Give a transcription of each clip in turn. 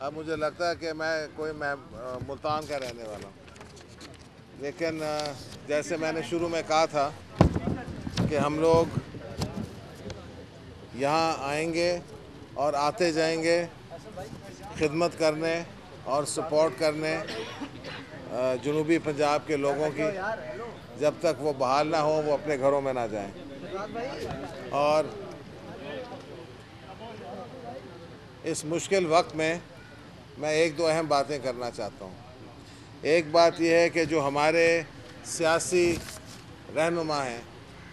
اب مجھے لگتا ہے کہ میں ملتان کا رہنے والا ہوں، لیکن جیسے میں نے شروع میں کہا تھا کہ ہم لوگ یہاں آئیں گے اور آتے جائیں گے خدمت کرنے اور سپورٹ کرنے جنوبی پنجاب کے لوگوں کی، جب تک وہ بحال نہ ہوں وہ اپنے گھروں میں نہ جائیں۔ اور اس مشکل وقت میں ایک دو اہم باتیں کرنا چاہتا ہوں۔ ایک بات یہ ہے کہ جو ہمارے سیاسی رہنما ہیں،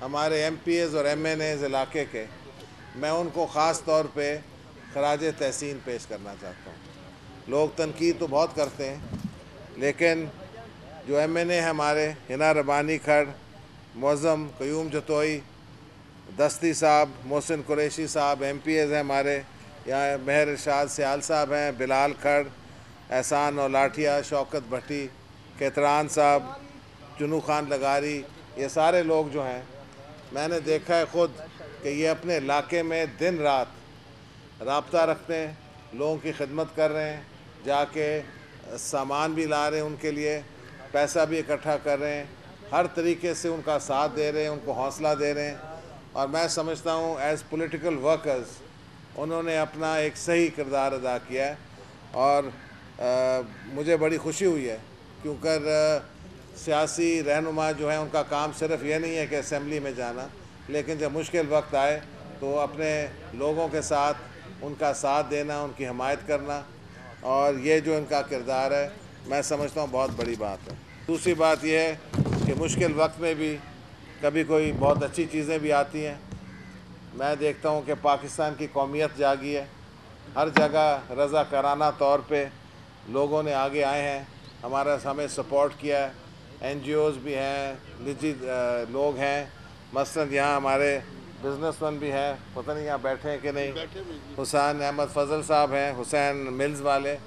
ہمارے ایم پی ایز اور ایم این ایز علاقے کے، میں ان کو خاص طور پہ خراج تحسین پیش کرنا چاہتا ہوں۔ لوگ تنقید تو بہت کرتے ہیں، لیکن جو ایم این اے ہمارے ہنا ربانی کھڑ، معظم قیوم جتوئی، دستی صاحب، محسن قریشی صاحب، ایم پی ایز ہیں ہمارے یہاں، مہر ارشاد سیال صاحب ہیں، بلال کھڑ، احسان اور لاٹھیا، شوکت بھٹی، کیتران صاحب، چنو خان لغاری، یہ سارے لوگ جو ہیں، میں نے دیکھا ہے خود کہ یہ اپنے علاقے میں دن رات رابطہ رکھتے ہیں، لوگوں کی خدمت کر رہے ہیں، جا کے سامان بھی لا رہے ہیں ان کے لیے، پیسہ بھی اکٹھا کر رہے ہیں، ہر طریقے سے ان کا ساتھ دے رہے ہیں، ان کو حوصلہ دے رہے ہیں۔ اور میں سمجھتا ہوں ایز پولیٹیکل ورکرز انہوں نے اپنا ایک صحیح کردار ادا کیا ہے، اور مجھے بڑی خوشی ہوئی ہے، کیونکہ سیاسی رہنما جو ہیں ان کا کام صرف یہ نہیں ہے کہ اسمبلی میں جانا، لیکن جب مشکل وقت آئے تو اپنے لوگوں کے ساتھ ان کا ساتھ دینا، ان کی حمایت کرنا، اور یہ جو ان کا کردار ہے میں سمجھتا ہوں بہت بڑی بات ہے۔ دوسری بات یہ ہے کہ مشکل وقت میں بھی کبھی کوئی بہت اچھی چیزیں بھی آتی ہیں۔ میں دیکھتا ہوں کہ پاکستان کی قومیت جاگی ہے، ہر جگہ رضاکارانہ طور پہ لوگوں نے آگے آئے ہیں، ہمیں سپورٹ کیا ہے، این جی اوز بھی ہیں، نجی لوگ ہیں، مثلا یہاں ہمارے بزنس مین بھی ہیں، پتہ نہیں یہاں بیٹھے ہیں کہ نہیں، حسین احمد فضل صاحب ہیں، حسین ملز والے،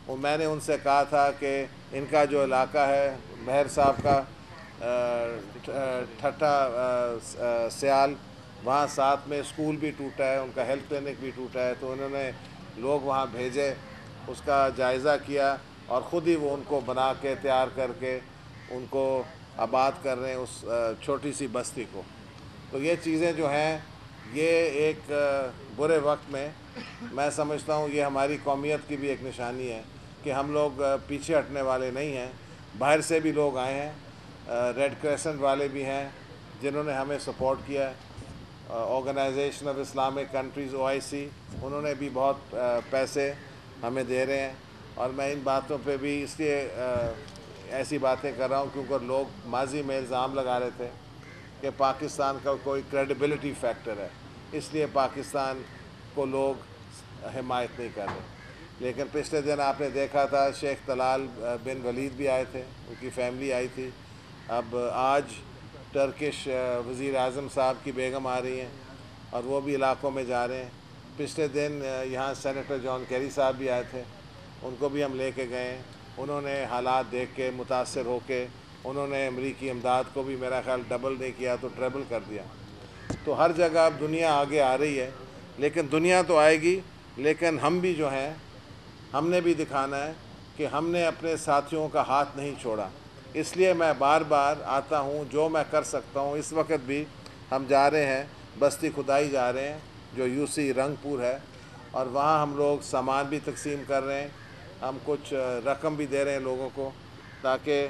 وہ میں نے ان سے کہا تھا کہ ان کا جو علاقہ ہے مہر صاحب کا ٹھٹا سیال، وہاں ساتھ میں اسکول بھی ٹوٹا ہے، ان کا ہیلتھ کلینک بھی ٹوٹا ہے، تو انہوں نے لوگ وہاں بھیجے، اس کا جائزہ کیا، اور خود ہی وہ ان کو بنا کے تیار کر کے ان کو آباد کر رہے ہیں اس چھوٹی سی بستی کو۔ تو یہ چیزیں جو ہیں یہ ایک برے وقت میں سمجھتا ہوں یہ ہماری قومیت کی بھی ایک نشانی ہے کہ ہم لوگ پیچھے ہٹنے والے نہیں ہیں۔ باہر سے بھی لوگ آئے ہیں، ریڈ کریسنٹ والے بھی ہیں جنہوں نے ہمیں سپورٹ کیا ہے، organisation of Islamic countries OIC، انہوں نے بھی بہت پیسے ہمیں دے رہے ہیں۔ اور میں ان باتوں پہ بھی اس لیے ایسی باتیں کر رہا ہوں کیونکہ لوگ ماضی میں الزام لگا رہے تھے کہ پاکستان کا کوئی کریڈیبلٹی فیکٹر ہے، اس لیے پاکستان کو لوگ حمایت نہیں کر رہے۔ لیکن پچھلے دن آپ نے دیکھا تھا شیخ طلال بن ولید بھی آئے تھے، ان کی فیملی آئی تھی، اب آج ٹرکش وزیر اعظم صاحب کی بیگم آ رہی ہیں اور وہ بھی علاقوں میں جا رہے ہیں۔ پچھلے دن یہاں سینیٹر جان کیری صاحب بھی آئے تھے، ان کو بھی ہم لے کے گئے، انہوں نے حالات دیکھ کے متاثر ہو کے انہوں نے امریکی امداد کو بھی میرا خیال ڈبل نہیں کیا تو ٹریبل کر دیا۔ تو ہر جگہ اب دنیا آگے آ رہی ہے، لیکن دنیا تو آئے گی، لیکن ہم بھی جو ہیں ہم نے بھی دکھانا ہے کہ ہم نے اپنے ساتھیوں کا ہاتھ نہیں چھوڑا۔ اس لیے میں بار بار آتا ہوں، جو میں کر سکتا ہوں۔ اس وقت بھی ہم جا رہے ہیں، بستی خدائی جا رہے ہیں جو UC رنگ پور ہے، اور وہاں ہم لوگ سامان بھی تقسیم کر رہے ہیں، ہم کچھ رقم بھی دے رہے ہیں لوگوں کو، تاکہ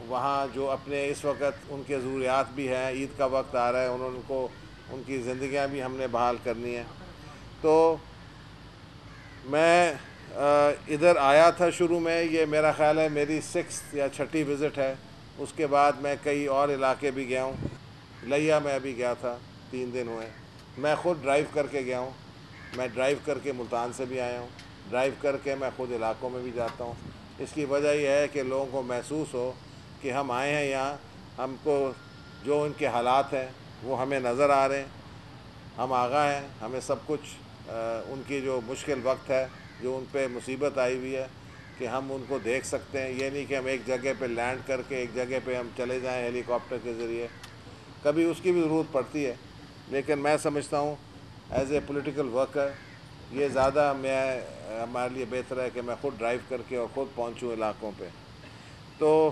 وہاں جو اپنے اس وقت ان کے ضروریات بھی ہیں، عید کا وقت آ رہا ہے، ان کی زندگیاں بھی ہم نے بحال کرنی ہیں۔ تو میں ادھر آیا تھا شروع میں، یہ میرا خیال ہے میری 6th یا 6ٹھی وزٹ ہے۔ اس کے بعد میں کئی اور علاقے بھی گیا ہوں، لیا میں ابھی گیا تھا، 3 دن ہوئے۔ میں خود ڈرائیو کر کے گیا ہوں، میں ڈرائیو کر کے ملتان سے بھی آیا ہوں، ڈرائیو کر کے میں خود علاقوں میں بھی جاتا ہوں۔ اس کی وجہ یہ ہے کہ لوگوں کو محسوس ہو کہ ہم آئے ہیں یہاں، ہم کو جو ان کے حالات ہیں وہ ہمیں نظر آ رہے ہیں، ہم آگاہ ہیں، ہمیں سب کچھ ان کی جو مشکل وقت ہے، جو ان پہ مصیبت آئی ہوئی ہے، کہ ہم ان کو دیکھ سکتے ہیں۔ یہ نہیں کہ ہم ایک جگہ پہ لینڈ کر کے ایک جگہ پہ ہم چلے جائیں ہیلی کاپٹر کے ذریعے، کبھی اس کی بھی ضرورت پڑتی ہے، لیکن میں سمجھتا ہوں ایز اے پولیٹیکل ورکر یہ زیادہ ہمارے لیے بہتر ہے کہ میں خود ڈرائیو کر کے اور خود پہنچوں علاقوں پہ. تو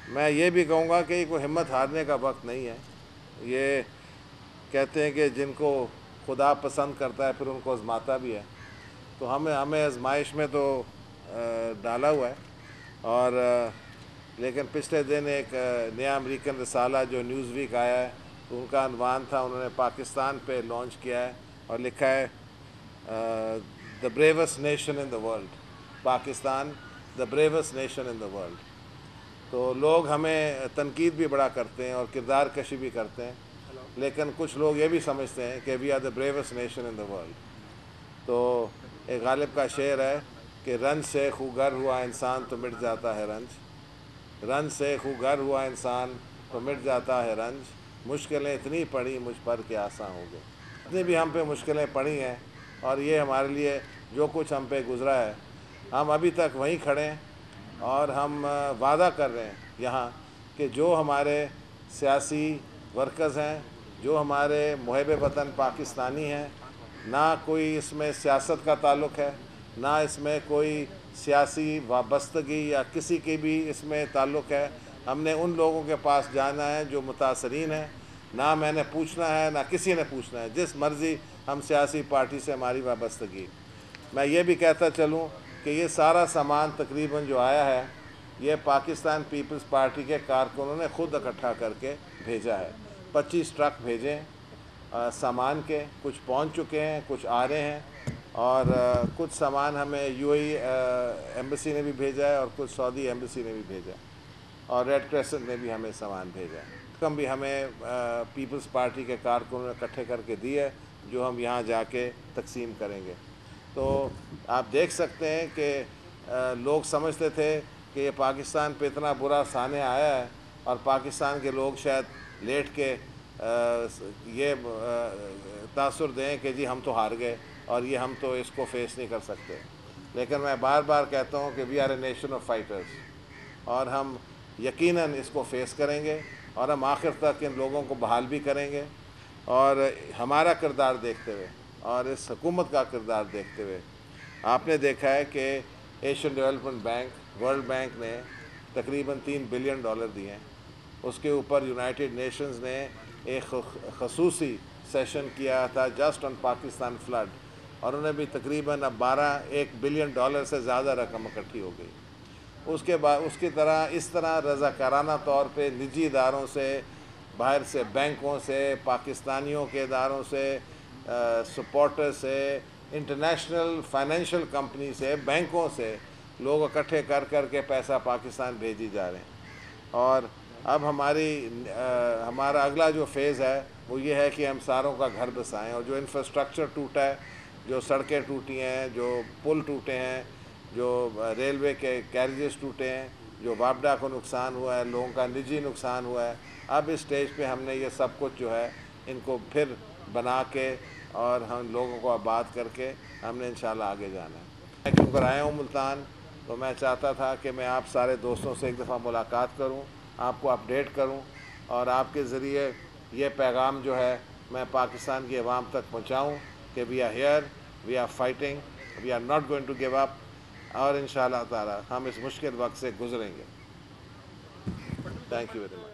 میں یہ بھی کہوں گا کہ کوئی ہمت ہارنے کا وقت نہیں ہے. یہ کہتے ہیں کہ جن کو خدا پسند کرتا ہے پھر ان کو آزماتا بھی ہے. تو ہمیں آزمائش میں تو ڈالا ہوا ہے. اور لیکن پچھلے دن ایک نیا امریکن رسالہ جو نیوز ویک آیا ہے تو ان کا عنوان تھا, انہوں نے پاکستان پہ لانچ کیا ہے اور لکھا ہے the bravest nation in the world. Pakistan the bravest nation in the world. تو لوگ ہمیں تنقید بھی بڑا کرتے ہیں اور کردار کشی بھی کرتے ہیں, لیکن کچھ لوگ یہ بھی سمجھتے ہیں کہ we are the bravest nation in the world. تو ایک غالب کا شعر ہے کہ رنج سے خوگر ہوا انسان تو مٹ جاتا ہے رنج. رنج سے خوگر ہوا انسان تو مٹ جاتا ہے رنج. مشکلیں اتنی پڑی مجھ پر کہ آسان ہو گئے. اتنی بھی ہم پہ مشکلیں پڑی ہیں اور یہ ہمارے لیے جو کچھ ہم پہ گزرا ہے, ہم ابھی تک وہیں کھڑے ہیں. اور ہم وعدہ کر رہے ہیں یہاں کہ جو ہمارے سیاسی ورکرز ہیں, جو ہمارے محب وطن پاکستانی ہیں, نہ کوئی اس میں سیاست کا تعلق ہے, نہ اس میں کوئی سیاسی وابستگی یا کسی کی بھی اس میں تعلق ہے. ہم نے ان لوگوں کے پاس جانا ہے جو متاثرین ہیں. نہ میں نے پوچھنا ہے نہ کسی نے پوچھنا ہے, جس مرضی ہم سیاسی پارٹی سے ہماری وابستگی. میں یہ بھی کہتا چلوں کہ یہ سارا سامان تقریباً جو آیا ہے یہ پاکستان پیپلز پارٹی کے کارکنوں نے خود اکٹھا کر کے بھیجا ہے. 25 ٹرک بھیجے سامان کے, کچھ پہنچ چکے ہیں, کچھ آ رہے ہیں, اور کچھ سامان ہمیں UAE ایمبیسی نے بھی بھیجا ہے اور کچھ سعودی ایمبیسی نے بھی بھیجا ہے, اور ریڈ کریسنٹ نے بھی ہمیں سامان بھیجا ہے. رقم بھی ہمیں پیپلز پارٹی کے کارکنوں نے اکٹھے کر کے دی ہے جو ہم یہاں جا کے تقسیم کریں گے. تو آپ دیکھ سکتے ہیں کہ لوگ سمجھتے تھے کہ یہ پاکستان پہ اتنا برا سانحہ آیا ہے اور پاکستان کے لوگ شاید لیٹ کے یہ تاثر دیں کہ جی ہم تو ہار گئے اور یہ ہم تو اس کو فیس نہیں کر سکتے. لیکن میں بار بار کہتا ہوں کہ we are a nation of fighters, اور ہم یقیناً اس کو فیس کریں گے اور ہم آخر تک ان لوگوں کو بحال بھی کریں گے. اور ہمارا کردار دیکھتے ہوئے اور اس حکومت کا کردار دیکھتے ہوئے آپ نے دیکھا ہے کہ Asian development bank, world bank نے تقریباً $3 بلین دیے ہیں. اس کے اوپر یونائٹڈ نیشنز نے ایک خصوصی سیشن کیا تھا جسٹ آن پاکستان فلڈ, اور انہیں بھی تقریباً اب $1 بلین سے زیادہ رقم اکٹھی ہو گئی. اس کے بعد اس کی طرح اس طرح رضاکارانہ طور پہ نجی اداروں سے, باہر سے بینکوں سے, پاکستانیوں کے اداروں سے, سپورٹر سے, انٹرنیشنل فائنینشیل کمپنی سے, بینکوں سے لوگ اکٹھے کر کر کے پیسہ پاکستان بھیجی جا رہے ہیں. اور اب ہمارا اگلا جو فیز ہے وہ یہ ہے کہ ہم ساروں کا گھر بسائیں, اور جو انفراسٹرکچر ٹوٹا ہے, جو سڑکیں ٹوٹی ہیں, جو پل ٹوٹے ہیں, جو ریلوے کے کیریجز ٹوٹے ہیں, جو وابڈا کو نقصان ہوا ہے, لوگوں کا نجی نقصان ہوا ہے, اب اس سٹیج پہ ہم نے یہ سب کچھ جو ہے ان کو پھر بنا کے اور ہم لوگوں کو آباد کر کے ہم نے انشاءاللہ آگے جانا ہے. میں کیونکہ آیا ہوں ملتان, تو میں چاہتا تھا کہ میں آپ سارے دوستوں سے ایک دفعہ ملاقات کروں, آپ کو اپڈیٹ کروں, اور آپ کے ذریعے یہ پیغام جو ہے میں پاکستان کی عوام تک پہنچاؤں کہ we are here, we are fighting, we are not going to give up, اور انشاءاللہ تعالی ہم اس مشکل وقت سے گزریں گے. Thank you very much.